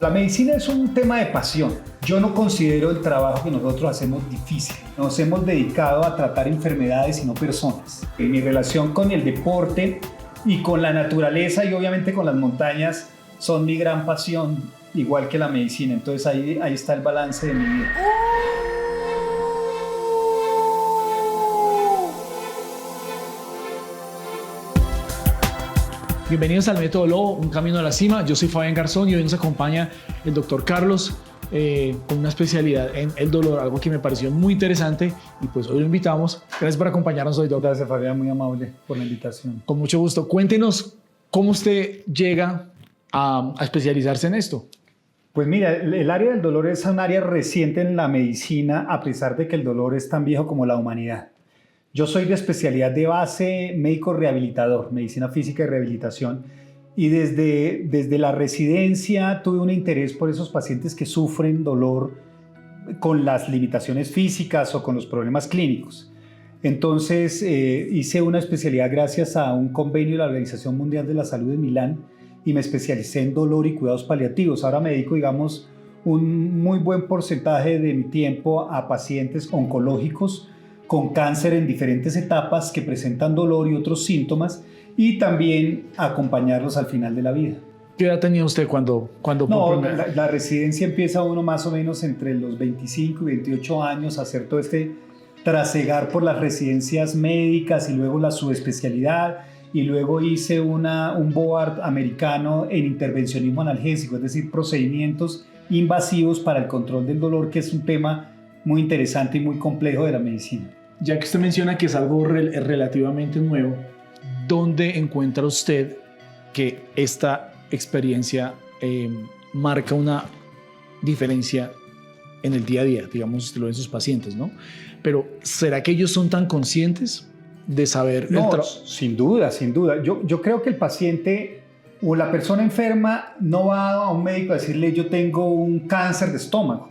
La medicina es un tema de pasión. Yo no considero el trabajo que nosotros hacemos difícil. Nos hemos dedicado a tratar enfermedades y no personas. En mi relación con el deporte y con la naturaleza y obviamente con las montañas son mi gran pasión, igual que la medicina. Entonces ahí está el balance de mi vida. Bienvenidos al Método Lobo, un camino a la cima. Yo soy Fabián Garzón y hoy nos acompaña el doctor Carlos con una especialidad en el dolor, algo que me pareció muy interesante y pues hoy lo invitamos. Gracias por acompañarnos hoy, doctor. Gracias, Fabián, muy amable por la invitación. Con mucho gusto. Cuéntenos cómo usted llega a especializarse en esto. Pues mira, el área del dolor es un área reciente en la medicina, a pesar de que el dolor es tan viejo como la humanidad. Yo soy de especialidad de base médico rehabilitador, medicina física y rehabilitación, y desde la residencia tuve un interés por esos pacientes que sufren dolor con las limitaciones físicas o con los problemas clínicos. Entonces hice una especialidad gracias a un convenio de la Organización Mundial de la Salud de Milán y me especialicé en dolor y cuidados paliativos. Ahora me dedico, digamos, un muy buen porcentaje de mi tiempo a pacientes oncológicos con cáncer en diferentes etapas que presentan dolor y otros síntomas, y también acompañarlos al final de la vida. ¿Qué edad tenía usted cuando No, la residencia empieza uno más o menos entre los 25 y 28 años a hacer todo este trasegar por las residencias médicas y luego la subespecialidad, y luego hice un board americano en intervencionismo analgésico, es decir, procedimientos invasivos para el control del dolor, que es un tema muy interesante y muy complejo de la medicina. Ya que usted menciona que es algo relativamente nuevo, ¿dónde encuentra usted que esta experiencia marca una diferencia en el día a día? Digamos, usted lo ve en sus pacientes, ¿no? Pero ¿será que ellos son tan conscientes de saber? No, sin duda, sin duda. Yo creo que el paciente o la persona enferma no va a un médico a decirle yo tengo un cáncer de estómago.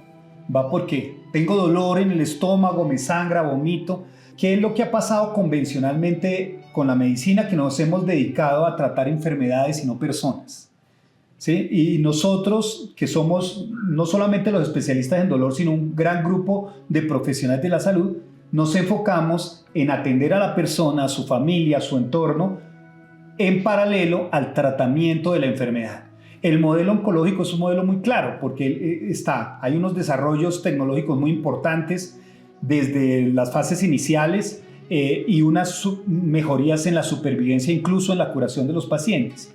Va porque tengo dolor en el estómago, me sangra, vomito. ¿Qué es lo que ha pasado convencionalmente con la medicina? Que nos hemos dedicado a tratar enfermedades y no personas, ¿sí? Y nosotros, que somos no solamente los especialistas en dolor, sino un gran grupo de profesionales de la salud, nos enfocamos en atender a la persona, a su familia, a su entorno, en paralelo al tratamiento de la enfermedad. El modelo oncológico es un modelo muy claro porque hay unos desarrollos tecnológicos muy importantes desde las fases iniciales y unas mejorías en la supervivencia, incluso en la curación de los pacientes.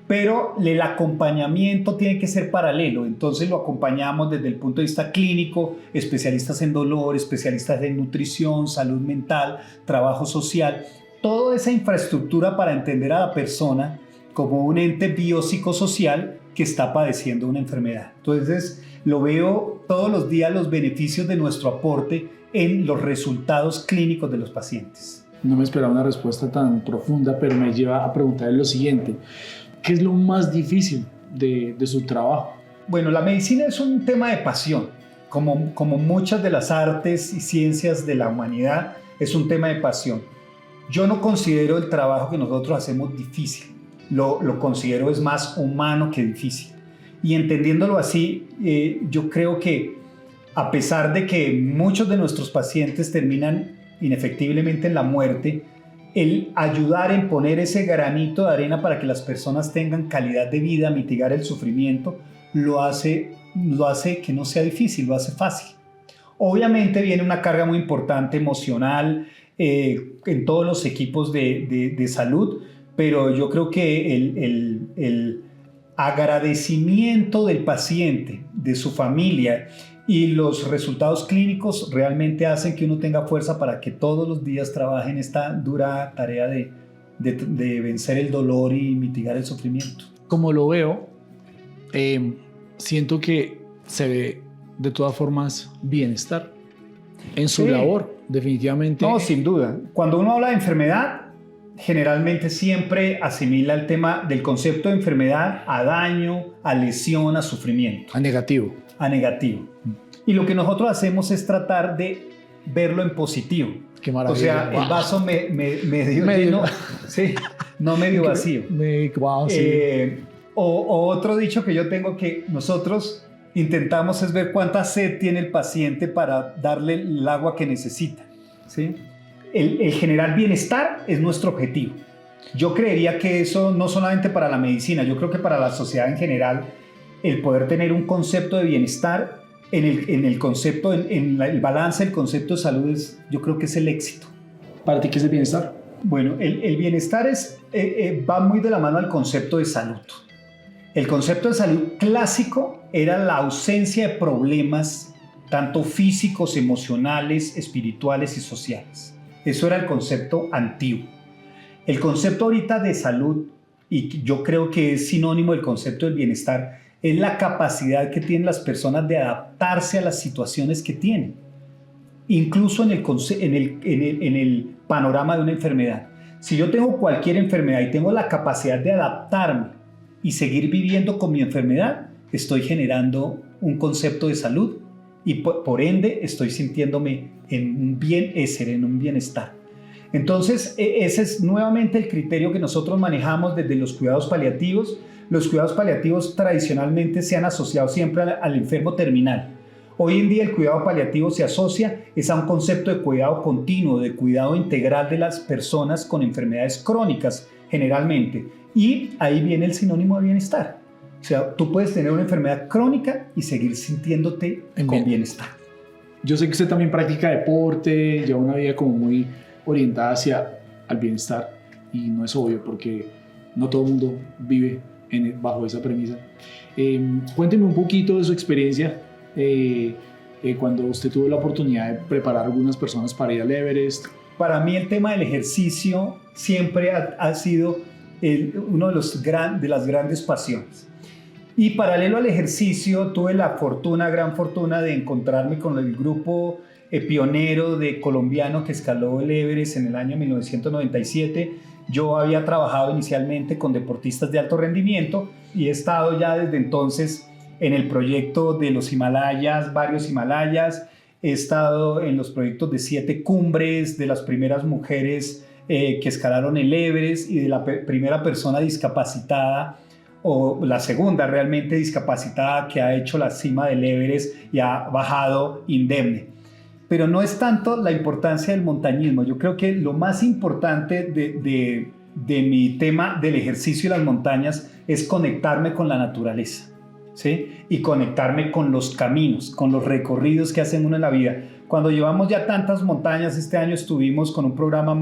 Pero el acompañamiento tiene que ser paralelo, entonces lo acompañamos desde el punto de vista clínico, especialistas en dolor, especialistas en nutrición, salud mental, trabajo social, toda esa infraestructura para entender a la persona como un ente biopsicosocial que está padeciendo una enfermedad. Entonces, lo veo todos los días los beneficios de nuestro aporte en los resultados clínicos de los pacientes. No me esperaba una respuesta tan profunda, pero me lleva a preguntarle lo siguiente. ¿Qué es lo más difícil de su trabajo? Bueno, la medicina es un tema de pasión. Como muchas de las artes y ciencias de la humanidad, es un tema de pasión. Yo no considero el trabajo que nosotros hacemos difícil. Lo considero es más humano que difícil. Y entendiéndolo así, yo creo que a pesar de que muchos de nuestros pacientes terminan inefectiblemente en la muerte, el ayudar en poner ese granito de arena para que las personas tengan calidad de vida, mitigar el sufrimiento, lo hace que no sea difícil, lo hace fácil. Obviamente viene una carga muy importante emocional en todos los equipos de salud, pero yo creo que el agradecimiento del paciente, de su familia y los resultados clínicos realmente hacen que uno tenga fuerza para que todos los días trabaje en esta dura tarea de vencer el dolor y mitigar el sufrimiento. Como lo veo, siento que se ve de todas formas bienestar en su labor, definitivamente. No, sin duda. Cuando uno habla de enfermedad, generalmente siempre asimila el tema del concepto de enfermedad a daño, a lesión, a sufrimiento. A negativo. A negativo. Y lo que nosotros hacemos es tratar de verlo en positivo. Qué maravilla. O sea, wow. El vaso medio lleno, sí, no medio vacío. Wow, sí. O otro dicho que yo tengo que nosotros intentamos es ver cuánta sed tiene el paciente para darle el agua que necesita, ¿sí? El generar bienestar es nuestro objetivo. Yo creería que eso no solamente para la medicina, yo creo que para la sociedad en general, el poder tener un concepto de bienestar en el concepto, el balance del concepto de salud, yo creo que es el éxito. ¿Para ti qué es el bienestar? Bueno, el bienestar va muy de la mano al concepto de salud. El concepto de salud clásico era la ausencia de problemas, tanto físicos, emocionales, espirituales y sociales. Eso era el concepto antiguo. El concepto ahorita de salud, y yo creo que es sinónimo del concepto del bienestar, es la capacidad que tienen las personas de adaptarse a las situaciones que tienen, incluso en el panorama de una enfermedad. Si yo tengo cualquier enfermedad y tengo la capacidad de adaptarme y seguir viviendo con mi enfermedad, estoy generando un concepto de salud y por ende estoy sintiéndome en un bienestar, en un bienestar. Entonces, ese es nuevamente el criterio que nosotros manejamos desde los cuidados paliativos. Los cuidados paliativos tradicionalmente se han asociado siempre al enfermo terminal. Hoy en día el cuidado paliativo se asocia a un concepto de cuidado continuo, de cuidado integral de las personas con enfermedades crónicas generalmente. Y ahí viene el sinónimo de bienestar. O sea, tú puedes tener una enfermedad crónica y seguir sintiéndote con bienestar. Yo sé que usted también practica deporte, lleva una vida como muy orientada hacia el bienestar y no es obvio porque no todo el mundo vive bajo esa premisa. Cuénteme un poquito de su experiencia cuando usted tuvo la oportunidad de preparar a algunas personas para ir al Everest. Para mí el tema del ejercicio siempre ha sido uno de las grandes pasiones. Y paralelo al ejercicio tuve la gran fortuna de encontrarme con el grupo pionero de colombiano que escaló el Everest en el año 1997. Yo había trabajado inicialmente con deportistas de alto rendimiento y he estado ya desde entonces en el proyecto de los Himalayas, varios Himalayas. He estado en los proyectos de 7 cumbres, de las primeras mujeres que escalaron el Everest y de la primera persona discapacitada o la segunda realmente discapacitada que ha hecho la cima del Everest y ha bajado indemne. Pero no es tanto la importancia del montañismo. Yo creo que lo más importante de mi tema del ejercicio y las montañas es conectarme con la naturaleza, ¿sí? Y conectarme con los caminos, con los recorridos que hacen uno en la vida. Cuando llevamos ya tantas montañas, este año estuvimos con un programa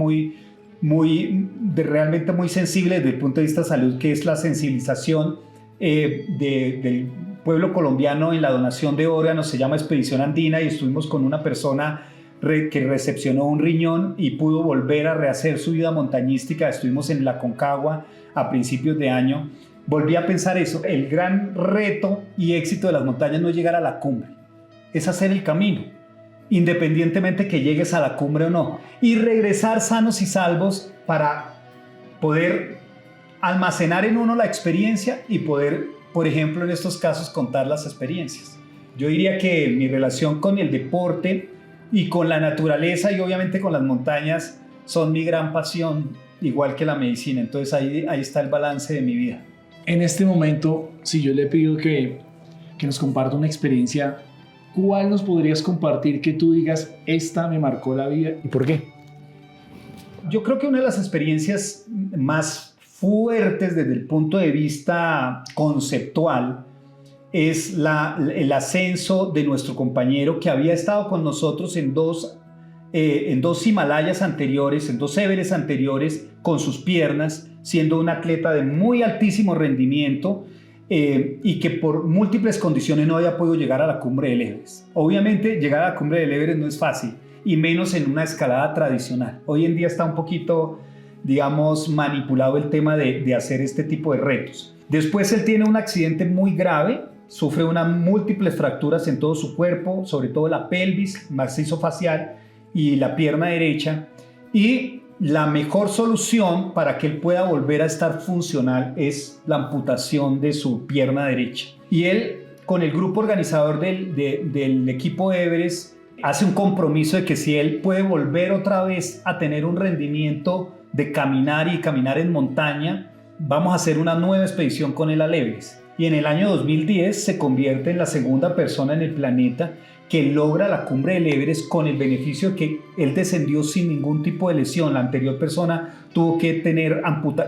realmente muy sensible desde el punto de vista de salud, que es la sensibilización del pueblo colombiano en la donación de órganos. Se llama Expedición Andina y estuvimos con una persona que recepcionó un riñón y pudo volver a rehacer su vida montañística. Estuvimos en la Aconcagua a principios de año. Volví a pensar eso, el gran reto y éxito de las montañas no es llegar a la cumbre, es hacer el camino, independientemente que llegues a la cumbre o no, y regresar sanos y salvos para poder almacenar en uno la experiencia y poder, por ejemplo, en estos casos, contar las experiencias. Yo diría que mi relación con el deporte y con la naturaleza y obviamente con las montañas son mi gran pasión, igual que la medicina. Entonces ahí está el balance de mi vida. En este momento, si yo le pido que nos comparta una experiencia, ¿cuál nos podrías compartir que tú digas, esta me marcó la vida y por qué? Yo creo que una de las experiencias más fuertes desde el punto de vista conceptual es el ascenso de nuestro compañero que había estado con nosotros en dos Himalayas anteriores, en 2 Everest anteriores, con sus piernas, siendo un atleta de muy altísimo rendimiento y que por múltiples condiciones no había podido llegar a la cumbre del Everest. Obviamente llegar a la cumbre del Everest no es fácil, y menos en una escalada tradicional. Hoy en día está un poquito, digamos, manipulado el tema de hacer este tipo de retos. Después él tiene un accidente muy grave, sufre múltiples fracturas en todo su cuerpo, sobre todo la pelvis, macizo facial y la pierna derecha, y la mejor solución para que él pueda volver a estar funcional es la amputación de su pierna derecha. Y él, con el grupo organizador del equipo Everest, hace un compromiso de que si él puede volver otra vez a tener un rendimiento de caminar y caminar en montaña, vamos a hacer una nueva expedición con él al Everest. Y en el año 2010 se convierte en la segunda persona en el planeta que logra la cumbre del Everest, con el beneficio de que él descendió sin ningún tipo de lesión. La anterior persona tuvo que tener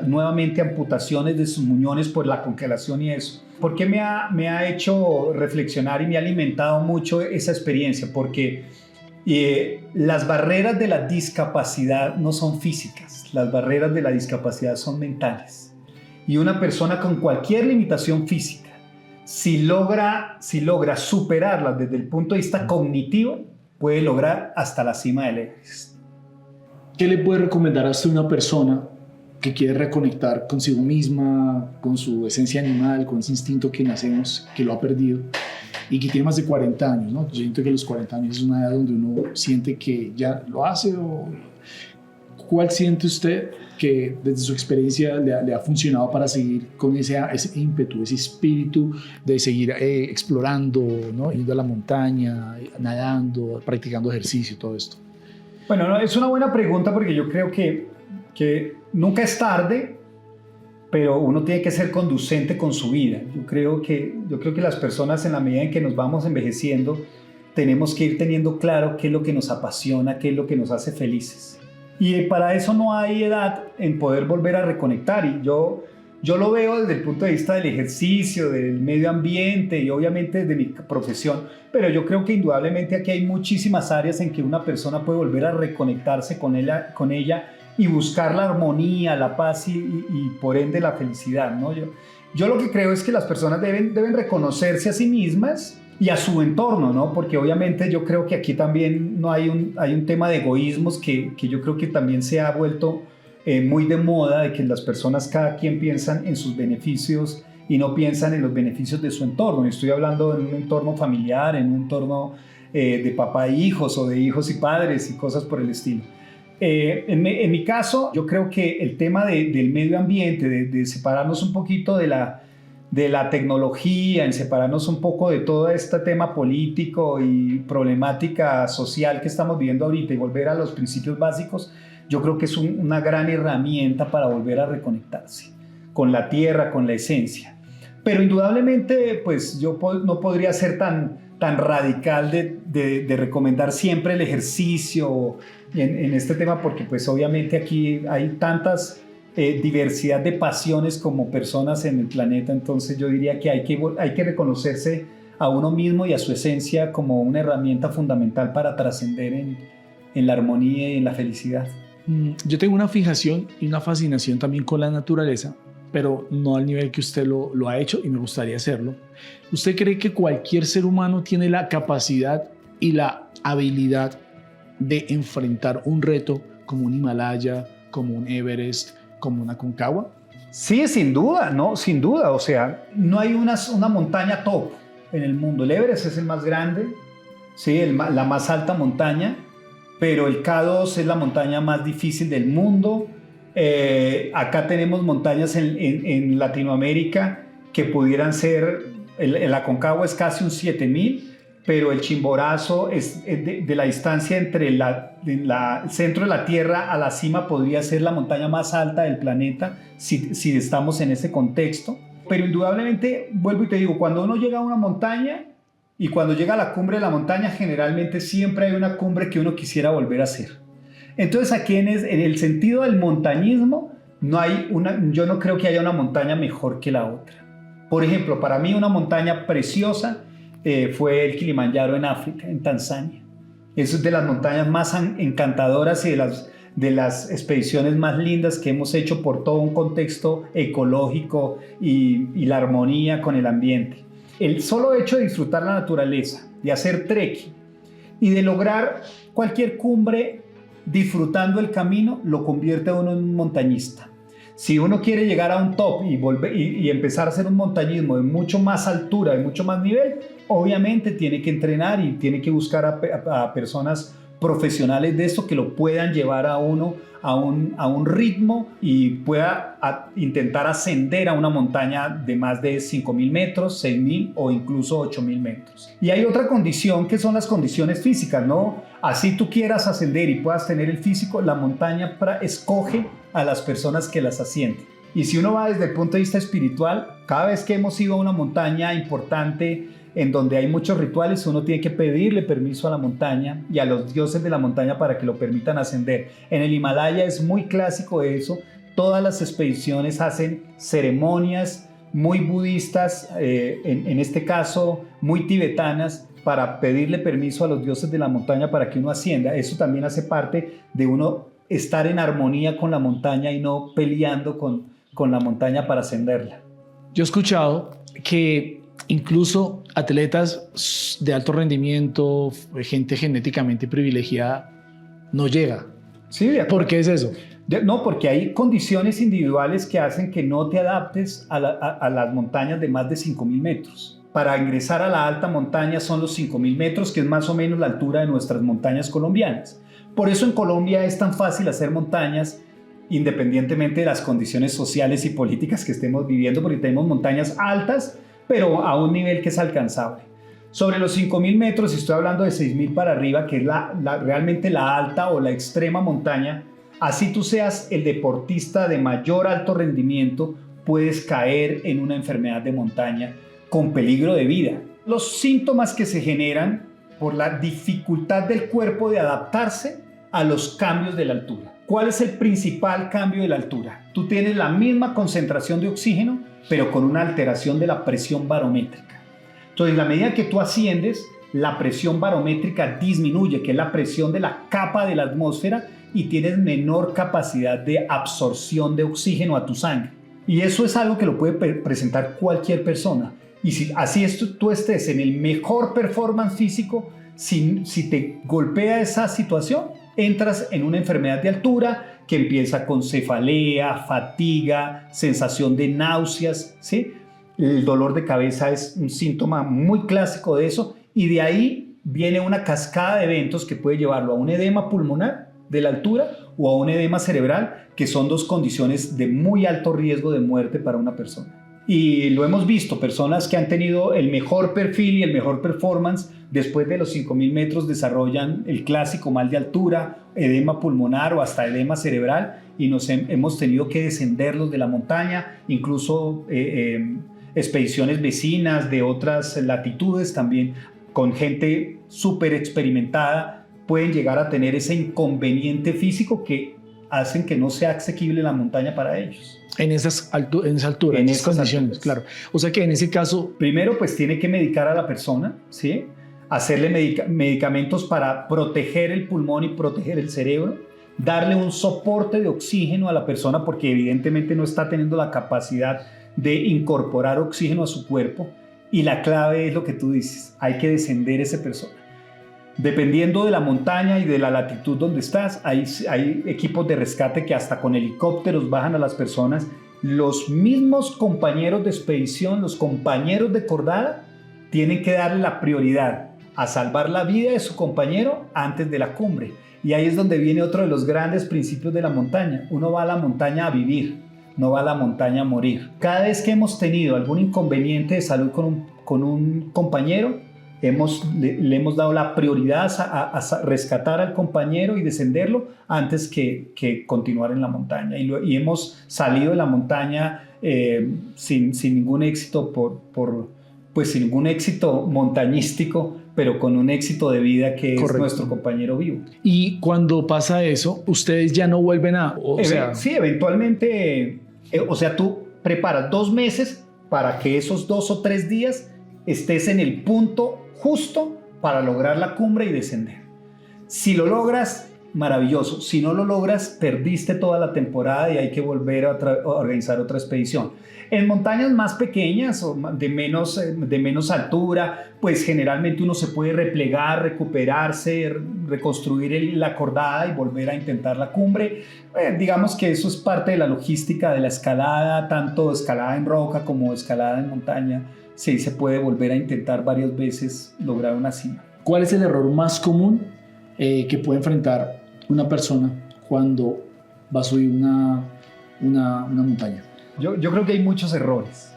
nuevamente amputaciones de sus muñones por la congelación y eso. ¿Por qué me ha hecho reflexionar y me ha alimentado mucho esa experiencia? Porque las barreras de la discapacidad no son físicas, las barreras de la discapacidad son mentales. Y una persona con cualquier limitación física, si logra superarlas desde el punto de vista cognitivo, puede lograr hasta la cima del Everest. ¿Qué le puede recomendar a usted una persona que quiere reconectar consigo misma, con su esencia animal, con ese instinto que nacemos, que lo ha perdido y que tiene más de 40 años, ¿no? Yo siento que los 40 años es una edad donde uno siente que ya lo hace. ¿Cuál siente usted que desde su experiencia le ha funcionado para seguir con ese ímpetu, ese espíritu de seguir explorando, ¿no? Yendo a la montaña, nadando, practicando ejercicio, todo esto? Bueno, no, es una buena pregunta, porque yo creo que nunca es tarde, pero uno tiene que ser conducente con su vida. Yo creo que las personas, en la medida en que nos vamos envejeciendo, tenemos que ir teniendo claro qué es lo que nos apasiona, qué es lo que nos hace felices. Y para eso no hay edad en poder volver a reconectar. Y yo lo veo desde el punto de vista del ejercicio, del medio ambiente y obviamente desde mi profesión. Pero yo creo que indudablemente aquí hay muchísimas áreas en que una persona puede volver a reconectarse con ella y buscar la armonía, la paz y por ende la felicidad, ¿no? Yo lo que creo es que las personas deben reconocerse a sí mismas y a su entorno, ¿no? Porque obviamente yo creo que aquí también no hay un tema de egoísmos que yo creo que también se ha vuelto muy de moda, de que las personas, cada quien piensan en sus beneficios y no piensan en los beneficios de su entorno. Estoy hablando de un entorno familiar, en un entorno de papá e hijos, o de hijos y padres y cosas por el estilo. En mi caso, yo creo que el tema del medio ambiente, de separarnos un poquito de la tecnología, en separarnos un poco de todo este tema político y problemática social que estamos viviendo ahorita y volver a los principios básicos, yo creo que es una gran herramienta para volver a reconectarse con la tierra, con la esencia. Pero indudablemente, pues yo no podría ser tan radical de recomendar siempre el ejercicio en este tema, porque pues obviamente aquí hay tantas diversidad de pasiones como personas en el planeta. Entonces yo diría que hay que reconocerse a uno mismo y a su esencia como una herramienta fundamental para trascender en la armonía y en la felicidad. Yo tengo una fijación y una fascinación también con la naturaleza, pero no al nivel que usted lo ha hecho, y me gustaría hacerlo. ¿Usted cree que cualquier ser humano tiene la capacidad y la habilidad de enfrentar un reto como un Himalaya, como un Everest, como una Aconcagua? Sí, sin duda, ¿no? Sin duda. O sea, no hay una montaña top en el mundo. El Everest es el más grande, ¿sí? La más alta montaña, pero el K2 es la montaña más difícil del mundo. Acá tenemos montañas en Latinoamérica que pudieran ser, el Aconcagua es casi un 7000, pero el Chimborazo es de la distancia entre el centro de la Tierra a la cima, podría ser la montaña más alta del planeta si estamos en ese contexto. Pero indudablemente, vuelvo y te digo, cuando uno llega a una montaña y cuando llega a la cumbre de la montaña, generalmente siempre hay una cumbre que uno quisiera volver a hacer. Entonces aquí en el sentido del montañismo, yo no creo que haya una montaña mejor que la otra. Por ejemplo, para mí una montaña preciosa fue el Kilimanjaro en África, en Tanzania. Es de las montañas más encantadoras y de las expediciones más lindas que hemos hecho por todo un contexto ecológico y la armonía con el ambiente. El solo hecho de disfrutar la naturaleza, de hacer trekking y de lograr cualquier cumbre disfrutando el camino, lo convierte a uno en un montañista. Si uno quiere llegar a un top y empezar a hacer un montañismo de mucho más altura, de mucho más nivel, obviamente tiene que entrenar y tiene que buscar a personas profesionales de esto que lo puedan llevar a uno a un ritmo y pueda intentar ascender a una montaña de más de 5.000 metros, 6.000 o incluso 8.000 metros. Y hay otra condición que son las condiciones físicas, ¿no? Así tú quieras ascender y puedas tener el físico, la montaña escoge a las personas que las ascienden. Y si uno va desde el punto de vista espiritual, cada vez que hemos ido a una montaña importante en donde hay muchos rituales, uno tiene que pedirle permiso a la montaña y a los dioses de la montaña para que lo permitan ascender. En el Himalaya es muy clásico eso. Todas las expediciones hacen ceremonias muy budistas, en este caso muy tibetanas, para pedirle permiso a los dioses de la montaña para que uno ascienda. Eso también hace parte de uno estar en armonía con la montaña y no peleando con la montaña para ascenderla. Yo he escuchado que incluso atletas de alto rendimiento, gente genéticamente privilegiada, no llega. Sí, ¿Por qué es eso? No, porque hay condiciones individuales que hacen que no te adaptes a las montañas de más de 5.000 metros. Para ingresar a la alta montaña son los 5.000 metros, que es más o menos la altura de nuestras montañas colombianas. Por eso en Colombia es tan fácil hacer montañas, independientemente de las condiciones sociales y políticas que estemos viviendo, porque tenemos montañas altas, pero a un nivel que es alcanzable. Sobre los 5.000 metros, estoy hablando de 6.000 para arriba, que es realmente la alta o la extrema montaña. Así tú seas el deportista de mayor alto rendimiento, puedes caer en una enfermedad de montaña con peligro de vida. Los síntomas que se generan por la dificultad del cuerpo de adaptarse a los cambios de la altura. ¿Cuál es el principal cambio de la altura? Tú tienes la misma concentración de oxígeno, pero con una alteración de la presión barométrica. Entonces, a medida que tú asciendes, la presión barométrica disminuye, que es la presión de la capa de la atmósfera, y tienes menor capacidad de absorción de oxígeno a tu sangre. Y eso es algo que lo puede presentar cualquier persona. Y si así tú estés en el mejor performance físico, si te golpea esa situación, entras en una enfermedad de altura que empieza con cefalea, fatiga, sensación de náuseas, ¿sí? El dolor de cabeza es un síntoma muy clásico de eso, y de ahí viene una cascada de eventos que puede llevarlo a un edema pulmonar de la altura o a un edema cerebral, que son dos condiciones de muy alto riesgo de muerte para una persona. Y lo hemos visto, personas que han tenido el mejor perfil y el mejor performance, después de los 5.000 metros desarrollan el clásico mal de altura, edema pulmonar o hasta edema cerebral, y hemos tenido que descenderlos de la montaña. Incluso expediciones vecinas de otras latitudes también, con gente súper experimentada, pueden llegar a tener ese inconveniente físico que hacen que no sea asequible la montaña para ellos. En esa altura, en esas condiciones, alturas. Claro. O sea que en ese caso... Primero, pues tiene que medicar a la persona, ¿sí? Hacerle medicamentos para proteger el pulmón y proteger el cerebro, darle un soporte de oxígeno a la persona, porque evidentemente no está teniendo la capacidad de incorporar oxígeno a su cuerpo. Y la clave es lo que tú dices, hay que descender esa persona. Dependiendo de la montaña y de la latitud donde estás, hay equipos de rescate que hasta con helicópteros bajan a las personas. Los mismos compañeros de expedición, los compañeros de cordada, tienen que darle la prioridad a salvar la vida de su compañero antes de la cumbre. Y ahí es donde viene otro de los grandes principios de la montaña. Uno va a la montaña a vivir, no va a la montaña a morir. Cada vez que hemos tenido algún inconveniente de salud con un compañero, le hemos dado la prioridad a rescatar al compañero y descenderlo antes que continuar en la montaña. Y hemos salido de la montaña sin ningún éxito, pues sin ningún éxito montañístico, pero con un éxito de vida que es Correcto. Nuestro compañero vivo. Y cuando pasa eso, ustedes ya no vuelven a... Sí, eventualmente, tú preparas 2 meses para que esos 2 o 3 días estés en el punto justo para lograr la cumbre y descender. Si lo logras, maravilloso. Si no lo logras, perdiste toda la temporada y hay que volver a organizar otra expedición. En montañas más pequeñas o de menos altura, pues generalmente uno se puede replegar, recuperarse, reconstruir la cordada y volver a intentar la cumbre. Digamos que eso es parte de la logística de la escalada, tanto escalada en roca como escalada en montaña. Sí, se puede volver a intentar varias veces lograr una cima. ¿Cuál es el error más común que puede enfrentar una persona cuando va a subir una montaña? Yo creo que hay muchos errores.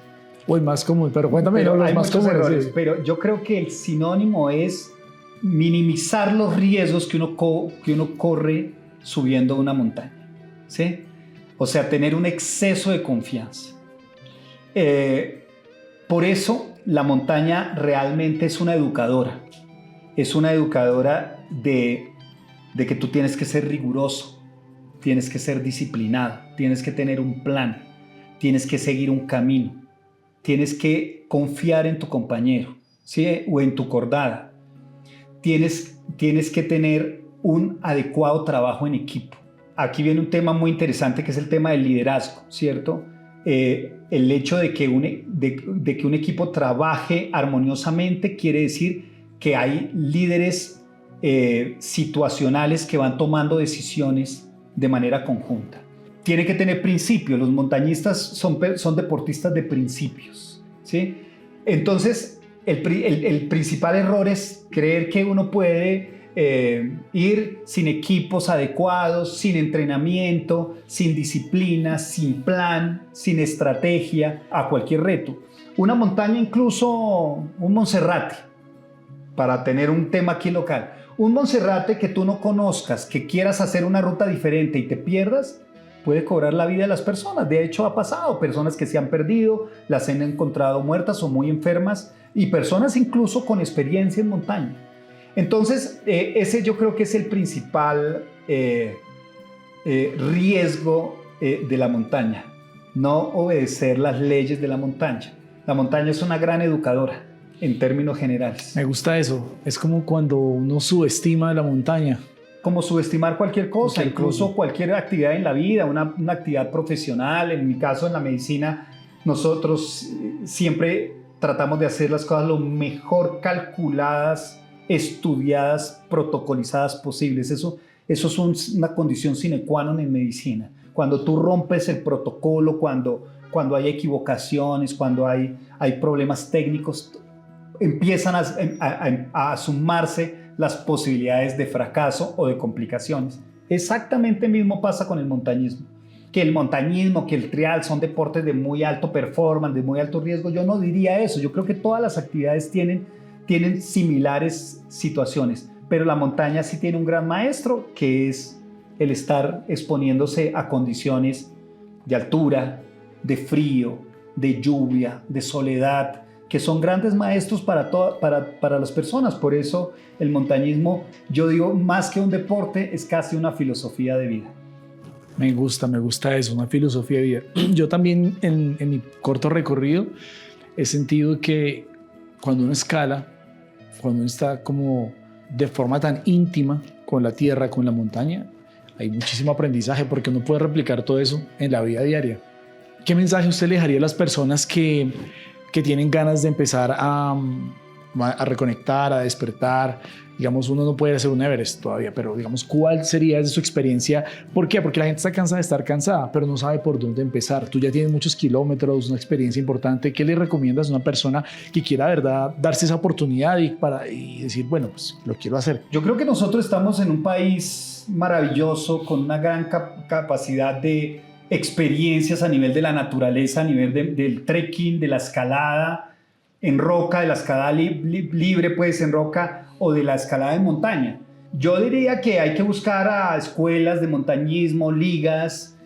Uy, más común, pero cuéntame los hay más comunes. Errores, sí. Pero yo creo que el sinónimo es minimizar los riesgos que uno corre subiendo una montaña, ¿sí? o sea, tener un exceso de confianza. Por eso la montaña realmente es una educadora de que tú tienes que ser riguroso, tienes que ser disciplinado, tienes que tener un plan, tienes que seguir un camino, tienes que confiar en tu compañero, ¿sí? O en tu cordada, tienes que tener un adecuado trabajo en equipo. Aquí viene un tema muy interesante que es el tema del liderazgo, ¿cierto? El hecho de que un equipo trabaje armoniosamente quiere decir que hay líderes situacionales que van tomando decisiones de manera conjunta. Tiene que tener principios. Los montañistas son deportistas de principios, ¿sí? Entonces, el principal error es creer que uno puede ir sin equipos adecuados, sin entrenamiento, sin disciplina, sin plan, sin estrategia a cualquier reto. Una montaña, incluso un Monserrate, para tener un tema aquí local, un Monserrate que tú no conozcas, que quieras hacer una ruta diferente y te pierdas, puede cobrar la vida de las personas. De hecho, ha pasado, personas que se han perdido, las han encontrado muertas o muy enfermas, y personas incluso con experiencia en montaña. Entonces, ese yo creo que es el principal riesgo de la montaña, no obedecer las leyes de la montaña. La montaña es una gran educadora en términos generales. Me gusta eso. Es como cuando uno subestima la montaña. Como subestimar cualquier cosa, incluso cualquier actividad en la vida, una actividad profesional. En mi caso, en la medicina, nosotros siempre tratamos de hacer las cosas lo mejor calculadas, estudiadas, protocolizadas posibles. Eso es una condición sine qua non en medicina. Cuando tú rompes el protocolo, cuando hay equivocaciones, cuando hay problemas técnicos, empiezan a sumarse las posibilidades de fracaso o de complicaciones. Exactamente mismo pasa con el montañismo. Que el trial son deportes de muy alto performance, de muy alto riesgo. Yo no diría eso. Yo creo que todas las actividades tienen similares situaciones, pero la montaña sí tiene un gran maestro, que es el estar exponiéndose a condiciones de altura, de frío, de lluvia, de soledad, que son grandes maestros para las personas. Por eso el montañismo, yo digo, más que un deporte, es casi una filosofía de vida. Me gusta eso, una filosofía de vida. Yo también en mi corto recorrido he sentido que cuando uno escala, cuando uno está como de forma tan íntima con la tierra, con la montaña, hay muchísimo aprendizaje porque uno puede replicar todo eso en la vida diaria. ¿Qué mensaje usted le dejaría a las personas que tienen ganas de empezar a reconectar, a despertar? Digamos, uno no puede hacer un Everest todavía, pero digamos, ¿cuál sería su experiencia? ¿Por qué? Porque la gente está cansada de estar cansada, pero no sabe por dónde empezar. Tú ya tienes muchos kilómetros, una experiencia importante. ¿Qué le recomiendas a una persona que quiera, verdad, darse esa oportunidad y decir, bueno, pues lo quiero hacer? Yo creo que nosotros estamos en un país maravilloso, con una gran capacidad de experiencias a nivel de la naturaleza, a nivel del trekking, de la escalada en roca, de la escalada libre, pues en roca, o de la escalada en montaña. Yo diría que hay que buscar a escuelas de montañismo, ligas,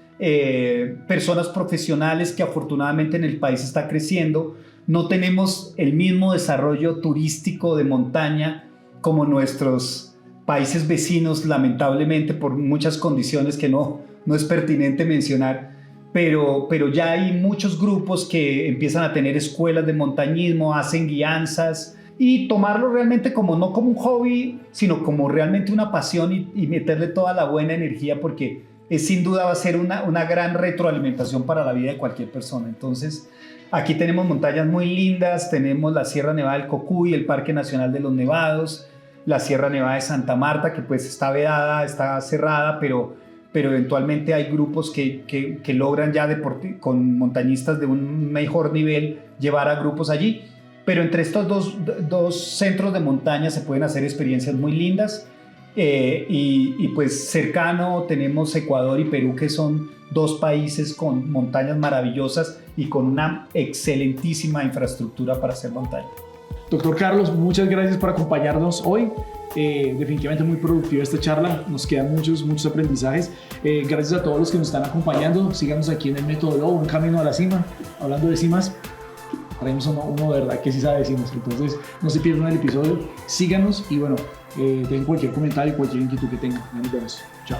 personas profesionales, que afortunadamente en el país está creciendo. No tenemos el mismo desarrollo turístico de montaña como nuestros países vecinos, lamentablemente, por muchas condiciones que no es pertinente mencionar. Pero ya hay muchos grupos que empiezan a tener escuelas de montañismo, hacen guianzas, y tomarlo realmente no como un hobby, sino como realmente una pasión, y meterle toda la buena energía, porque sin duda va a ser una gran retroalimentación para la vida de cualquier persona. Entonces, aquí tenemos montañas muy lindas, tenemos la Sierra Nevada del Cocuy, el Parque Nacional de los Nevados, la Sierra Nevada de Santa Marta, que pues está vedada, está cerrada, pero eventualmente hay grupos que logran ya con montañistas de un mejor nivel llevar a grupos allí. Pero entre estos dos centros de montaña se pueden hacer experiencias muy lindas. Y pues cercano tenemos Ecuador y Perú, que son dos países con montañas maravillosas y con una excelentísima infraestructura para hacer montaña. Doctor Carlos, muchas gracias por acompañarnos hoy. definitivamente muy productiva esta charla, nos quedan muchos aprendizajes. Gracias a todos los que nos están acompañando, síganos aquí en el Método Lobo, un camino a la cima. Hablando de cimas, haremos uno de verdad que sí sabe de cimas, entonces no se pierdan el episodio, síganos y bueno, dejen cualquier comentario, cualquier inquietud que tengan. Nos vemos, chao.